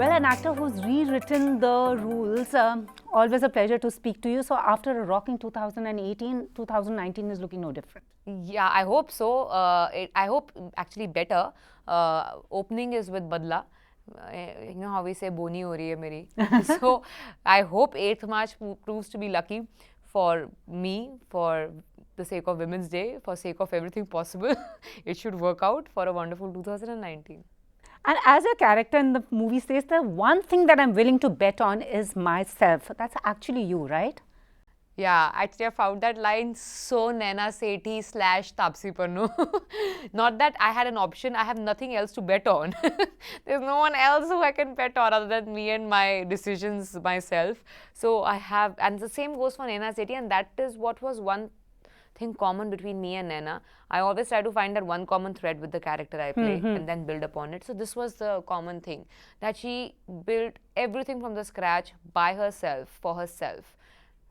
Well, an actor who's rewritten the rules, always a pleasure to speak to you. So after a rocking 2018, 2019 is looking no different. Yeah, I hope so. I hope actually better. Opening is with Badla. You know how we say boni ho rahi hai meri. So I hope 8th March proves to be lucky for me, for the sake of Women's Day, for sake of everything possible. It should work out for a wonderful 2019. And as a character in the movie says, the one thing that I'm willing to bet on is myself. That's actually you, right? Yeah, actually I found that line so Naina Sethi / Taapsee Pannu. Not that I had an option, I have nothing else to bet on. There's no one else who I can bet on other than me and my decisions myself. So I have, and the same goes for Naina Sethi, and that is what was one thing common between me and Naina. I always try to find that one common thread with the character I play and then build upon it. So this was the common thing, that she built everything from the scratch by herself, for herself.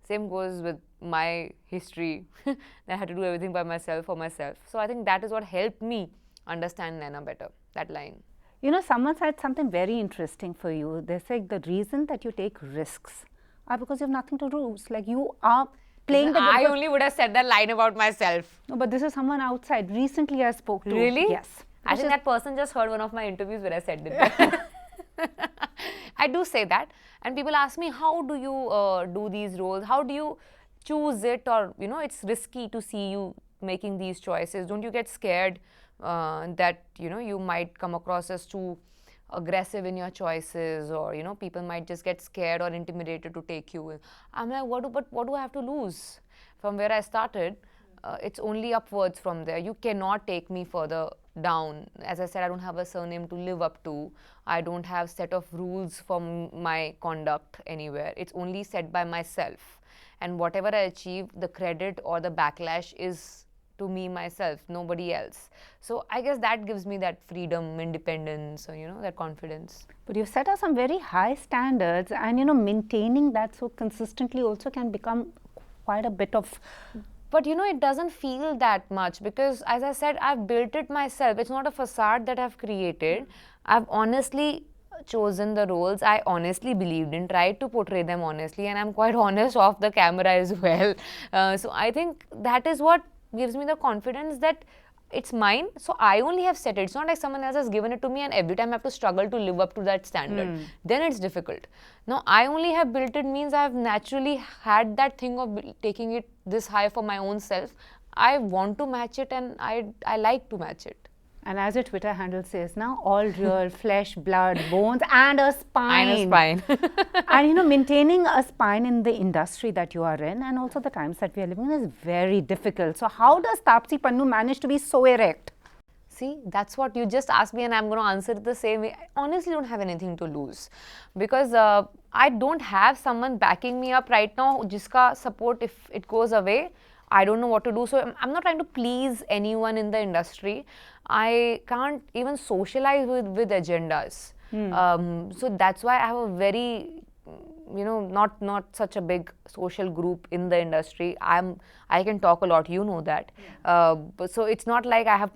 Same goes with my history. I had to do everything by myself, for myself. So I think that is what helped me understand Naina better, that line. You know, someone said something very interesting for you. They said the reason that you take risks are because you have nothing to lose. Like you are playing the game. I only would have said that line about myself. No, but this is someone outside. Recently I spoke to. Really? Yes. I think that person just heard one of my interviews where I said it. I do say that, and people ask me, how do you do these roles? How do you choose it? Or, you know, it's risky to see you making these choices. Don't you get scared that, you know, you might come across as too aggressive in your choices, or, you know, people might just get scared or intimidated to take you in? I'm like, what do I have to lose? From where I started, it's only upwards from there. You cannot take me further down. As I said, I don't have a surname to live up to. I don't have set of rules for my conduct anywhere. It's only set by myself. And whatever I achieve, the credit or the backlash is to me, myself, nobody else. So I guess that gives me that freedom, independence, or, you know, that confidence. But you've set up some very high standards, and, you know, maintaining that so consistently also can become quite a bit of... But, you know, it doesn't feel that much because, as I said, I've built it myself. It's not a facade that I've created. I've honestly chosen the roles I honestly believed in, tried to portray them honestly, and I'm quite honest off the camera as well. So I think that is what gives me the confidence that it's mine. So I only have set it. It's not like someone else has given it to me and every time I have to struggle to live up to that standard. Then it's difficult. Now I only have built it means I've naturally had that thing of taking it this high for my own self. I want to match it, and I like to match it. And as your Twitter handle says now, all real flesh, blood, bones, and a spine. And a spine. And, you know, maintaining a spine in the industry that you are in, and also the times that we are living in, is very difficult. So how does Taapsee Pannu manage to be so erect? See, that's what you just asked me, and I'm going to answer it the same way. I honestly don't have anything to lose because I don't have someone backing me up right now. Jiska support, if it goes away, I don't know what to do. So I'm not trying to please anyone in the industry. I can't even socialize with agendas. So that's why I have a very, you know, not such a big social group in the industry. I can talk a lot, you know that. But so it's not like I have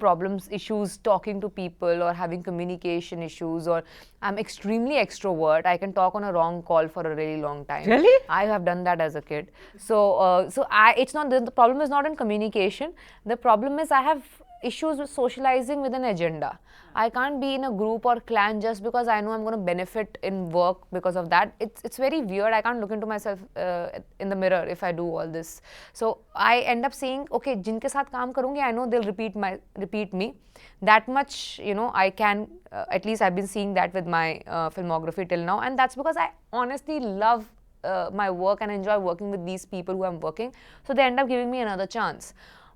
issues talking to people or having communication issues, or I'm extremely extrovert. I can talk on a wrong call for a really long time. Really? I have done that as a kid. So it's not, the problem is not in communication. The problem is I have issues with socializing with an agenda. I can't be in a group or clan just because I know I'm going to benefit in work because of that. It's very weird. I can't look into myself in the mirror if I do all this. So I end up saying, okay, jinke saath kaam karungi, I know they'll repeat me. That much, you know, I can, at least I've been seeing that with my filmography till now. And that's because I honestly love my work and enjoy working with these people who I'm working. So they end up giving me another chance.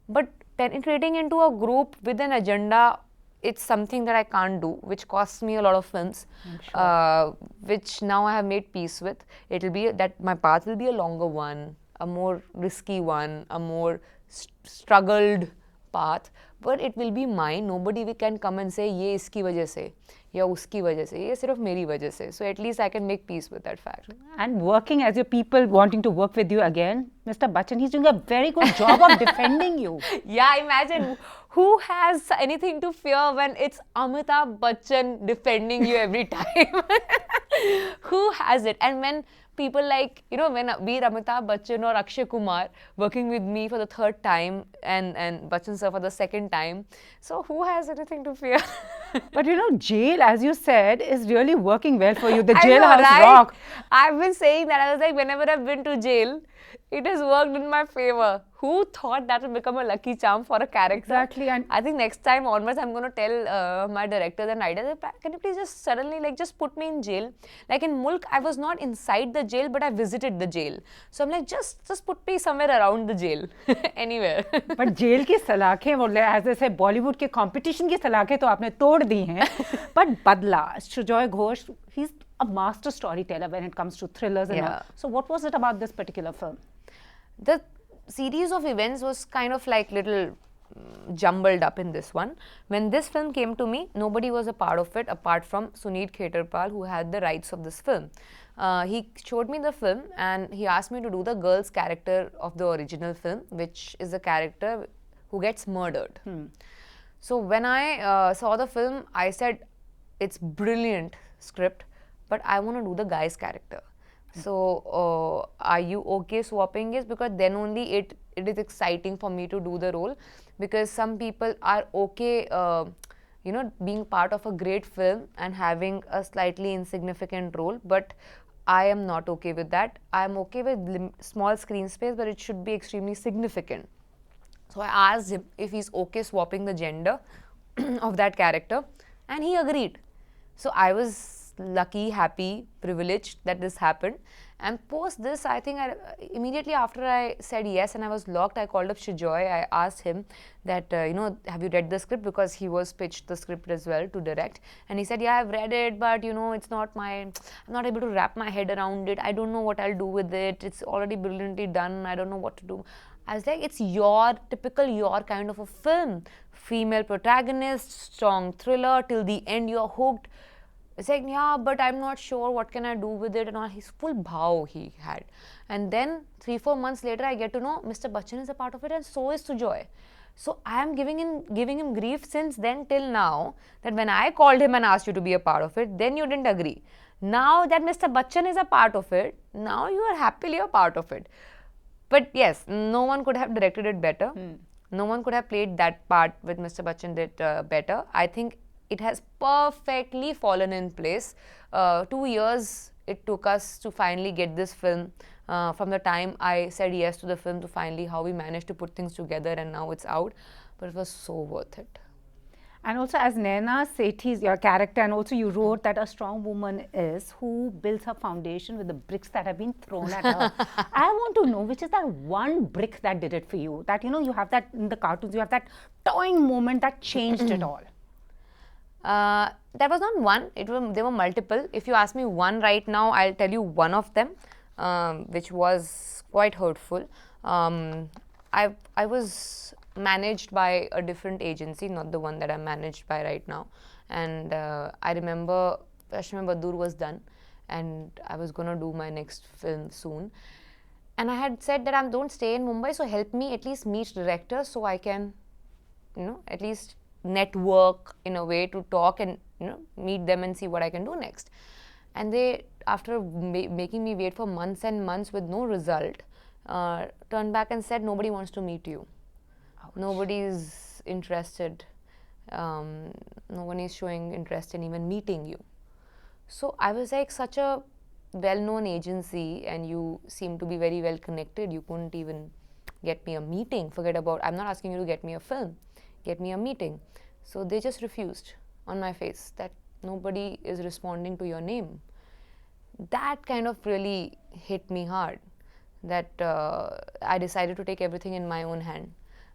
But penetrating into a group with an agenda, it's something that I can't do, which costs me a lot of films, which now I have made peace with. It'll be that my path will be a longer one, a more risky one, a more struggled path, but it will be mine. Nobody can come and say, ye iski wajah se, ya uski wajah se, ye sirf meri wajah se. So at least I can make peace with that fact. And working as your people wanting to work with you again, Mr. Bachchan, he's doing a very good job of defending you. Yeah, imagine who has anything to fear when it's Amitabh Bachchan defending you every time. Who has it? And when people like, when be it Amitabh Bachchan or Akshay Kumar working with me for the third time and Bachchan sir for the second time, so who has anything to fear? But jail, as you said, is really working well for you. The I know, jailhouse right? rock. I've been saying that. I was like, whenever I've been to jail, it has worked in my favor. Who thought that would become a lucky charm for a character? Exactly. And I think next time onwards, I'm going to tell my directors and writers, can you please just suddenly just put me in jail? Like in Mulk, I was not inside the jail, but I visited the jail. So I'm like, just put me somewhere around the jail, anywhere. but jail की सलाखें वो as they say Bollywood के competition की सलाखें तो आपने तोड़ दी हैं. But बदला, Sujoy Ghosh, he's a master storyteller when it comes to thrillers and all. So what was it about this particular film? The series of events was kind of like little jumbled up in this one. When this film came to me, nobody was a part of it apart from Sunit Khetarpal, who had the rights of this film. He showed me the film and he asked me to do the girl's character of the original film, which is a character who gets murdered. So when I saw the film, I said, it's brilliant script, but I want to do the guy's character. So are you okay swapping it? Because then only it is exciting for me to do the role, because some people are okay being part of a great film and having a slightly insignificant role, but I am not okay with that. I am okay with small screen space, but it should be extremely significant. So I asked him if he's okay swapping the gender of that character, and he agreed. So I was lucky, happy, privileged that this happened. And post this, I think immediately after I said yes and I was locked, I called up Sujoy. I asked him that, have you read the script? Because he was pitched the script as well to direct. And he said, yeah, I've read it, but it's not I'm not able to wrap my head around it. I don't know what I'll do with it. It's already brilliantly done. I don't know what to do. I was like, it's your kind of a film. Female protagonist, strong thriller, till the end you're hooked. It's like, yeah, but I'm not sure what can I do with it and all. His full bhav he had. And then 3-4 months later, I get to know Mr. Bachchan is a part of it and so is Sujoy. So I am giving him grief since then till now, that when I called him and asked you to be a part of it, then you didn't agree. Now that Mr. Bachchan is a part of it, now you are happily a part of it. But yes, no one could have directed it better. No one could have played that part with Mr. Bachchan did better. I think it has perfectly fallen in place. 2 years it took us to finally get this film. From the time I said yes to the film to finally how we managed to put things together, and now it's out. But it was so worth it. And also, as Naina Sethi's your character, and also you wrote that a strong woman is who builds her foundation with the bricks that have been thrown at her. I want to know which is that one brick that did it for you. That you have that in the cartoons, you have that toying moment that changed it all. There was not one, there were multiple. If you ask me one right now, I'll tell you one of them, which was quite hurtful. I was managed by a different agency, not the one that I'm managed by right now. And I remember Ashmi Badur was done and I was going to do my next film soon. And I had said that I don't stay in Mumbai, so help me at least meet directors so I can, at least network in a way to talk and meet them and see what I can do next. And they, after making me wait for months and months with no result, turned back and said, nobody wants to meet you. Ouch. Nobody is interested. No one is showing interest in even meeting you. So I was like, such a well-known agency and you seem to be very well connected. You couldn't even get me a meeting. Forget about, I'm not asking you to get me a film. Get me a meeting. So they just refused on my face that nobody is responding to your name. That kind of really hit me hard, that I decided to take everything in my own hand.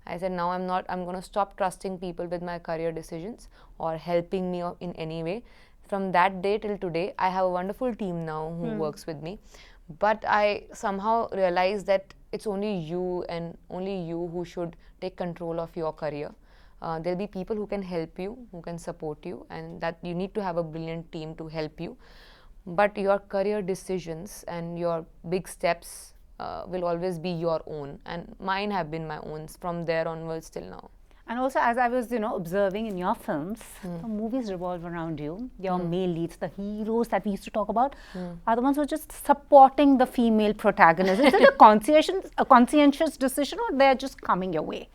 I said, now I'm going to stop trusting people with my career decisions or helping me in any way. From that day till today, I have a wonderful team now who works with me. But I somehow realized that it's only you and only you who should take control of your career. There'll be people who can help you, who can support you, and that you need to have a brilliant team to help you. But your career decisions and your big steps will always be your own, and mine have been my own from there onwards till now. And also, as I was, observing in your films, the movies revolve around you. Your male leads, the heroes that we used to talk about, are the ones who are just supporting the female protagonist. Is it a conscientious decision, or they're just coming your way?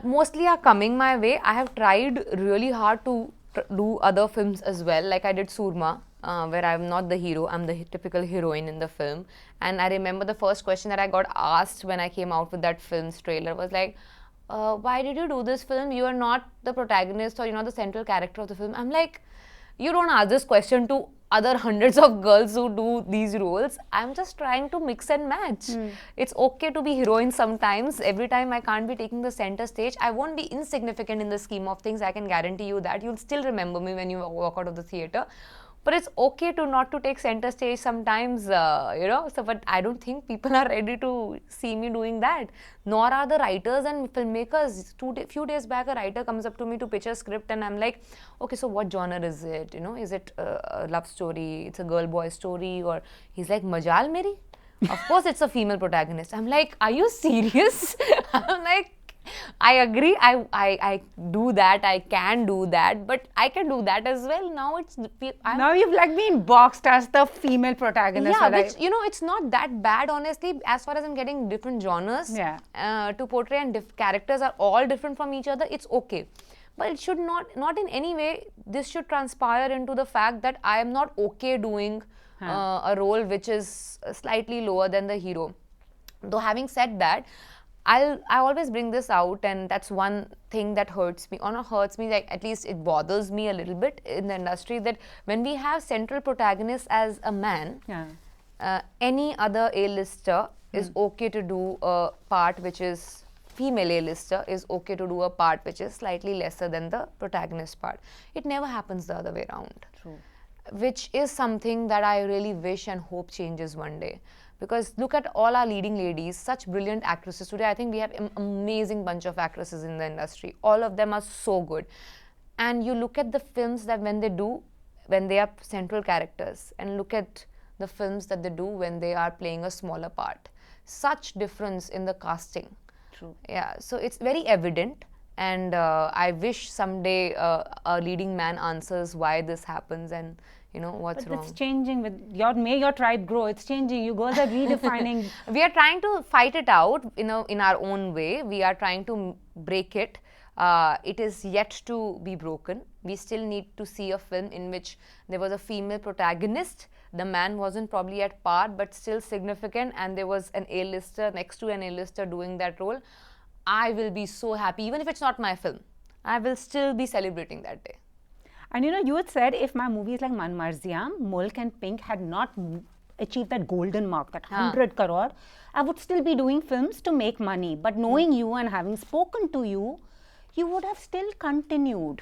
Mostly are coming my way. I have tried really hard to do other films as well. Like I did Surma, where I'm not the hero, I'm the typical heroine in the film. And I remember the first question that I got asked when I came out with that film's trailer was like, why did you do this film? You are not the protagonist, or you're not the central character of the film. I'm like, you don't ask this question to other hundreds of girls who do these roles. I'm just trying to mix and match. It's okay to be heroine sometimes. Every time I can't be taking the center stage. I won't be insignificant in the scheme of things. I can guarantee you that. You'll still remember me when you walk out of the theater. But it's okay to not to take center stage sometimes, So, but I don't think people are ready to see me doing that. Nor are the writers and filmmakers. Few days back, a writer comes up to me to pitch a script, and I'm like, okay, so what genre is it? Is it a love story? It's a girl-boy story? Or he's like, Majal Meri? Of course, it's a female protagonist. I'm like, are you serious? I'm like, I agree, I do that, I can do that, but I can do that as well. Now now you've like been boxed as the female protagonist. Yeah, which, it's not that bad, honestly, as far as I'm getting different genres to portray, and characters are all different from each other, it's okay. But it should not in any way, this should transpire into the fact that I am not okay doing a role which is slightly lower than the hero. Though having said that, I always bring this out, and that's one thing that hurts me, or not hurts me, like at least it bothers me a little bit in the industry, that when we have central protagonist as a man, any other A-lister is okay to do a part which is female A-lister, is okay to do a part which is slightly lesser than the protagonist part. It never happens the other way around. True. Which is something that I really wish and hope changes one day. Because look at all our leading ladies, such brilliant actresses. Today, I think we have an amazing bunch of actresses in the industry. All of them are so good. And you look at the films that when they are central characters, and look at the films that they do when they are playing a smaller part. Such difference in the casting. True. Yeah, so it's very evident. And I wish someday a leading man answers why this happens, and what's wrong. It's changing with may your tribe grow. It's changing. You girls are redefining. We are trying to fight it out in our own way. We are trying to break it. It is yet to be broken. We still need to see a film in which there was a female protagonist. The man wasn't probably at par, but still significant, and there was an A-lister next to an A-lister doing that role. I will be so happy, even if it's not my film. I will still be celebrating that day. And you had said if my movies like Man Marziam, Mulk and Pink had not achieved that golden mark, that 100 crore, I would still be doing films to make money. But knowing you and having spoken to you, you would have still continued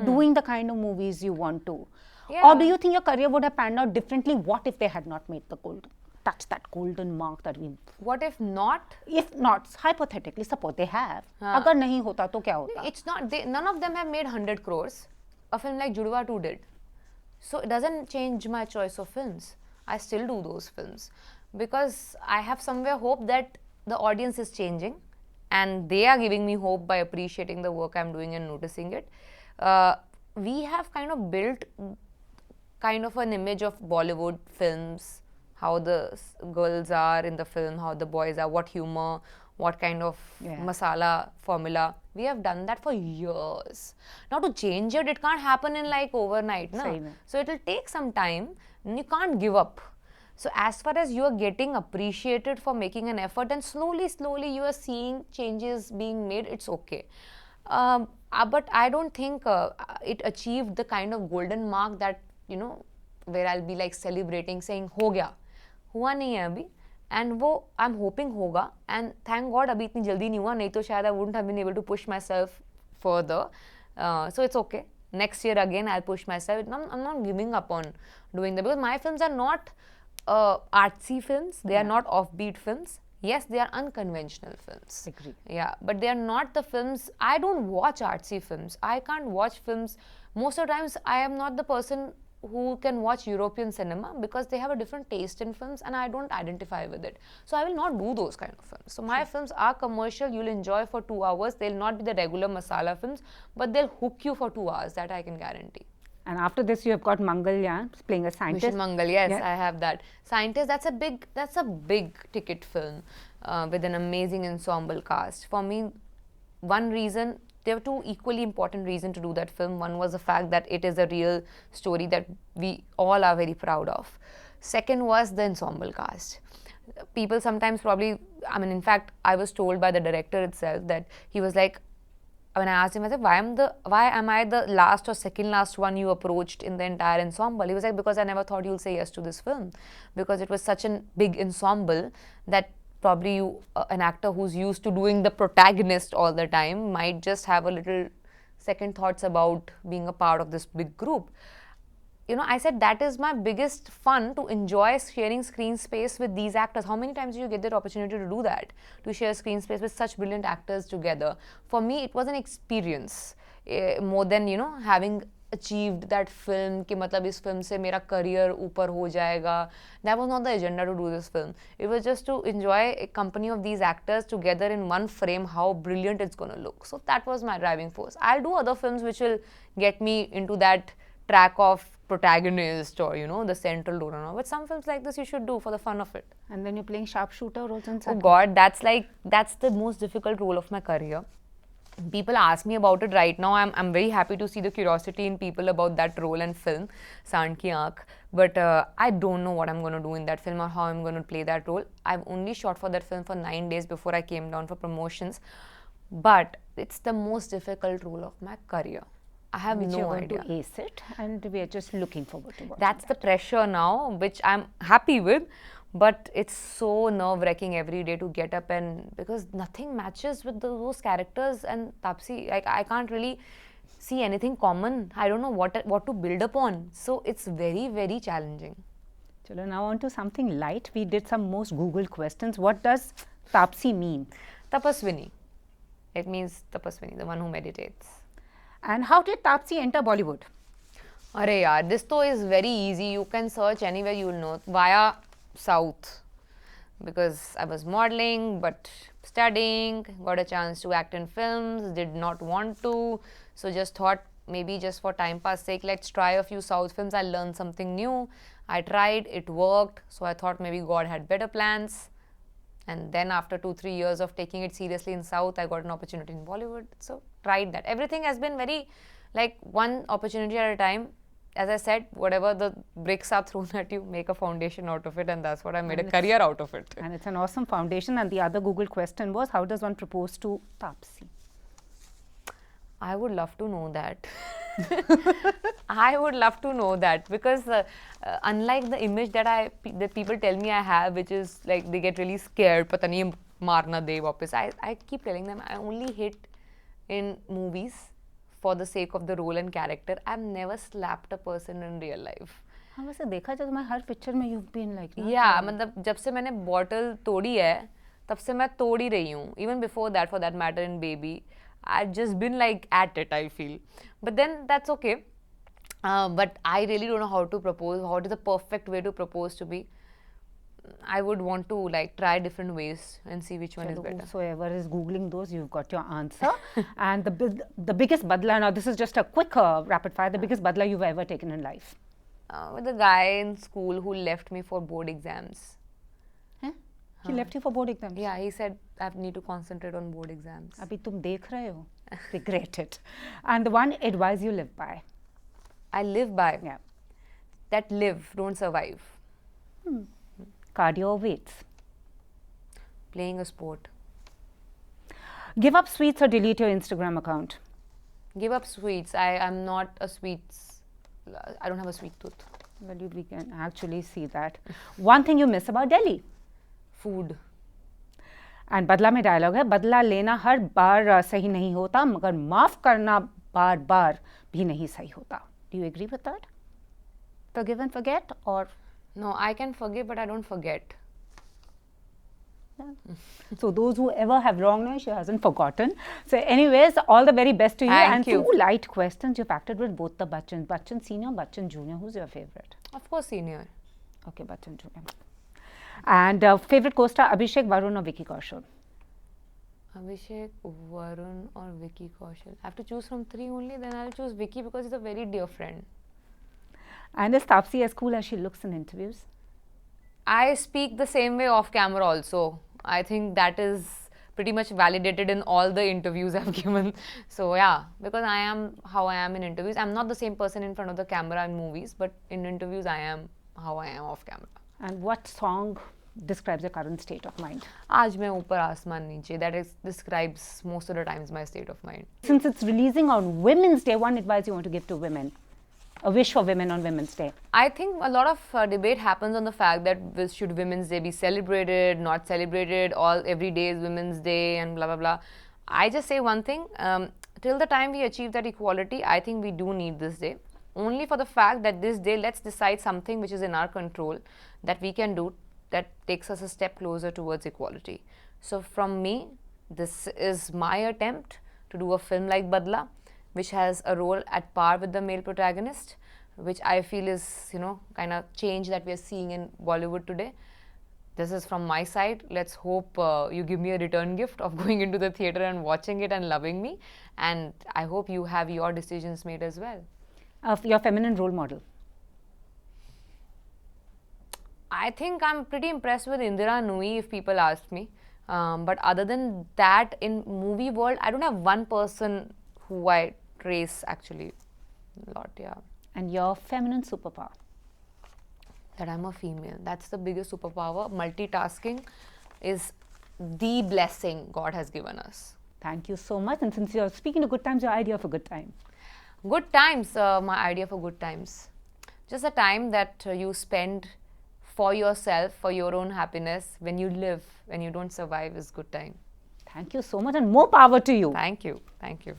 doing the kind of movies you want to. Yeah. Or do you think your career would have panned out differently? What if they had not made the touch that golden mark that we... What if not? If not, hypothetically, suppose they have. Agar nahi hota, to kya hota? It's not, none of them have made 100 crores. A film like Judwa 2 did. So it doesn't change my choice of films. I still do those films. Because I have somewhere hope that the audience is changing, and they are giving me hope by appreciating the work I'm doing and noticing it. We have kind of built kind of an image of Bollywood films, how the girls are in the film, how the boys are, what humor, what kind of masala formula. We have done that for years. Now to change it, it can't happen in like overnight. No? So it will take some time, and you can't give up. So as far as you are getting appreciated for making an effort, and slowly you are seeing changes being made, it's okay. But I don't think it achieved the kind of golden mark that, where I'll be like celebrating, saying, ho gaya. Hua nahi hai abhi. And wo, I'm hoping hoga. And thank God, abhi itni jaldi nahi hua. Nahi to shayad I wouldn't have been able to push myself further. So it's okay. Next year again, I'll push myself. I'm not giving up on doing that, because my films are not artsy films. They are not offbeat films. Yes, they are unconventional films. Agree. Yeah, but they are not the films. I don't watch artsy films. I can't watch films. Most of the times, I am not the person who can watch European cinema because they have a different taste in films and I don't identify with it. So I will not do those kind of films. So my films are commercial, you'll enjoy for 2 hours. They'll not be the regular masala films, but they'll hook you for 2 hours, that I can guarantee. And after this, you have got Mangalyan playing a scientist. Mission Mangal, yes, I have that. Scientist, that's a big ticket film with an amazing ensemble cast. For me, one reason, there were two equally important reasons to do that film. One was the fact that it is a real story that we all are very proud of. Second was the ensemble cast. People sometimes probably, I mean, in fact, I was told by the director itself that he was like, when I asked him, I said, why am I the last or second last one you approached in the entire ensemble? He was like, because I never thought you'll say yes to this film. Because it was such a big ensemble that probably you, an actor who's used to doing the protagonist all the time, might just have a little second thoughts about being a part of this big group. You know, I said that is my biggest fun, to enjoy sharing screen space with these actors. How many times do you get that opportunity to do that? To share screen space with such brilliant actors together. For me, it was an experience more than, you know, having achieved that film कि मतलब इस film से मेरा career ऊपर हो जाएगा. That was not the agenda to do this film. It was just to enjoy a company of these actors together in one frame, how brilliant it's going to look. So that was my driving force. I'll do other films which will get me into that track of protagonist or, you know, the central role and all. But some films like this you should do for the fun of it. And then you're playing sharpshooter also in Oh second. God, that's the most difficult role of my career. People ask me about it right now. I'm very happy to see the curiosity in people about that role and film, Sand Ki Aankh. But I don't know what I'm going to do in that film or how I'm going to play that role. I've only shot for that film for 9 days before I came down for promotions. But it's the most difficult role of my career. I have Which no you're going idea. to ace it, and we are just looking forward to watching That's the pressure now, which I'm happy with. But it's so nerve-wracking every day to get up, and because nothing matches with those characters and Tapsee. Like, I can't really see anything common. I don't know what to build upon. So it's very, very challenging. Chalo, now on to something light. We did some most Googled questions. What does Tapsee mean? Tapaswini. It means Tapaswini, the one who meditates. And how did Tapsee enter Bollywood? Arey yaar, this though is very easy. You can search anywhere, you will know. Via South. Because I was modeling, but studying, got a chance to act in films, did not want to. So just thought, maybe just for time pass sake, let's try a few South films. I'll learn something new. I tried, it worked. So I thought maybe God had better plans. And then after 2-3 years of taking it seriously in South, I got an opportunity in Bollywood. So tried that. Everything has been very like one opportunity at a time. As I said, whatever the bricks are thrown at you, make a foundation out of it, and that's what I made a career out of it. And it's an awesome foundation. And the other Google question was, how does one propose to Tapsee? I would love to know that. I would love to know that, because unlike the image that people tell me I have, which is like they get really scared, pata nahi marna de wapis. I keep telling them I only hit in movies for the sake of the role and character. I've never slapped a person in real life. हाँ वैसे देखा जाए तो मैं हर picture में you've been like ना Yeah, मतलब जब से मैंने बॉटल तोड़ी है तब से मैं तोड़ ही रही हूँ. Even before that, for that matter, in Baby, I've just been like at it, I feel. But then that's okay. But I really don't know how to propose. What is the perfect way to propose to be? I would want to like try different ways and see which one is better. Whosoever is Googling those, you've got your answer. And the biggest badla, now this is just a quick rapid fire, the biggest badla you've ever taken in life? With the guy in school who left me for board exams. Huh? He left you for board exams? Yeah, he said I need to concentrate on board exams. Abhi tum dekh rahe ho. Regret it. And the one advice you live by? I live by. Yeah. That live, don't survive. Cardio or weights? Playing a sport. Give up sweets or delete your Instagram account? Give up sweets. I'm not a sweets. I don't have a sweet tooth. Well, we can actually see that. One thing you miss about Delhi? Food. And बदला में dialogue है, बदला लेना हर बार सही नहीं होता, मगर माफ करना बार बार भी नहीं सही होता. Do you agree with that? Forgive and forget, or? No, I can forgive, but I don't forget. Yeah. So those who ever have wronged her, she hasn't forgotten. So anyways, all the very best to you. Thank you. Two light questions. You've acted with both the Bachchans. Bachchan Senior, Bachchan Junior. Who's your favorite? Of course, senior. Okay, Bachchan Junior. And favorite co-star, Abhishek, Varun or Vicky Kaushal? Abhishek, Varun or Vicky Kaushal. I have to choose from three only, then I'll choose Vicky because he's a very dear friend. And is Tapsee as cool as she looks in interviews? I speak the same way off camera also. I think that is pretty much validated in all the interviews I've given. So yeah, because I am how I am in interviews. I'm not the same person in front of the camera in movies, but in interviews I am how I am off camera. And what song describes your current state of mind? Aaj main upar aasman niche. That describes most of the times my state of mind. Since it's releasing on Women's Day, one advice you want to give to women? A wish for women on Women's Day? I think a lot of debate happens on the fact that should Women's Day be celebrated, not celebrated, every day is Women's Day and blah blah blah. I just say one thing, till the time we achieve that equality, I think we do need this day. Only for the fact that this day, let's decide something which is in our control that we can do that takes us a step closer towards equality. So from me, this is my attempt to do a film like Badla, which has a role at par with the male protagonist, which I feel is, kind of change that we are seeing in Bollywood today. This is from my side. Let's hope you give me a return gift of going into the theatre and watching it and loving me. And I hope you have your decisions made as well. Your feminine role model? I think I'm pretty impressed with Indira Nui if people ask me. But other than that, in movie world, I don't have one person who I trace actually a lot, yeah. And your feminine superpower? That I'm a female. That's the biggest superpower. Multitasking is the blessing God has given us. Thank you so much. And since you're speaking of good times, your idea for good time? Good times, my idea for good times. Just a time that you spend for yourself, for your own happiness. When you live, when you don't survive is good time. Thank you so much and more power to you. Thank you. Thank you.